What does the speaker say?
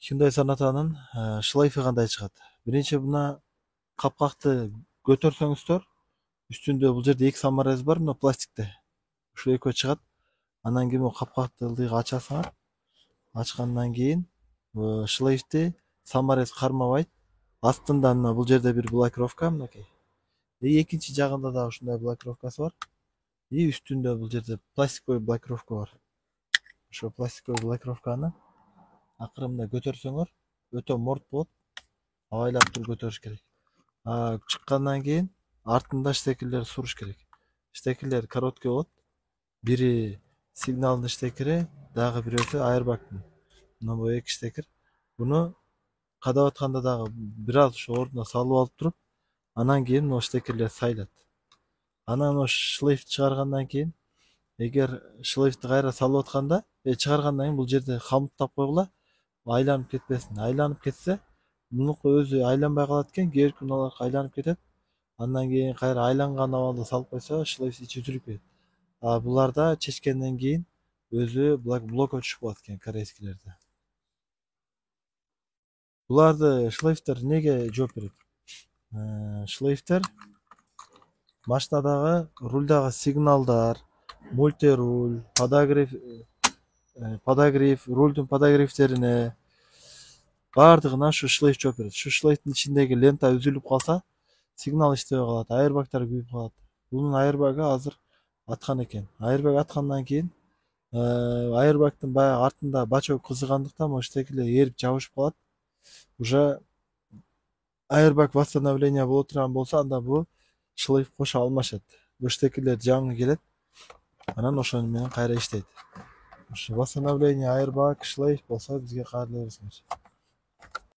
Hyundai Sonata'nын шлейфи кандай чыгат? Биринчи мына капкакты көтөрсөңүздөр, үстүндө бул жерде эки саморез бар, мына пластикте. Ушул экөө чыгат. Анан кийин могу капкакты ылдыйга ачасыңар. Ачкандан кийин шлейфти саморез кармабайт. Астында мына бул жерде бир блокировка мынакей. Экинчи жагында дагы ушундай блокировкасы бар. Үстүндө бул жерде пластиковый блокировка бар. Ошо пластиковый блокировканы акырында көтөрсөңөр өтө морт болот. Абайлап туруп көтөрүш керек. Чыккандан кийин артында штекерлерди суруш керек. Штекерлер короткий болот. Бири сигналдын штекери, дагы бирөөсү айрбактын. Мына бу эки штекер. Буну кадап атканда дагы бир аз ошо ордуна салып алып туруп, анан кийин могу штекерлер сайлат. Анан ошо шлейфти чыгаргандан кийин, эгер шлейфти кайра салып атканда, чыгаргандан кийин бул жерде хамуттап койгула, айланып кетпесин. Айланып кетсе, мунуку өзү айланбай калат экен, кээки муналар айланып кетет. Андан кийин кайра айланган абалда салып койсо, шлейф ичи үзүлүп кетет. Буларда чечкенден кийин өзү блок өчүшүп калат экен корейскилерде. Буларды шлейфтер неге жооп берет? Шлейфтер машинадагы рульдагы сигналдар, мультируль, подогрев, рульдун подогревтерине баардыгына ушу шлейф жооп берет. Ушу шлейфтин ичиндеги лента үзүлүп калса, сигнал иштебей калат, айрбактар күйүп калат. Бунун айрбагы азыр аткан экен. Айрбаг аткандан кийин айрбактын баягы артында бачок кызыгандыктан могу штекерлер эрип жабышып калат. Уже айрбаг восстановление боло турган болсо, анда бул шлейф кошо алмашат. Бул штекерлер жаңы келет. Анан ошону менен кайра иштейт. Восстановление айрбаг, шлейф болсо бизге каалай бериңиздер.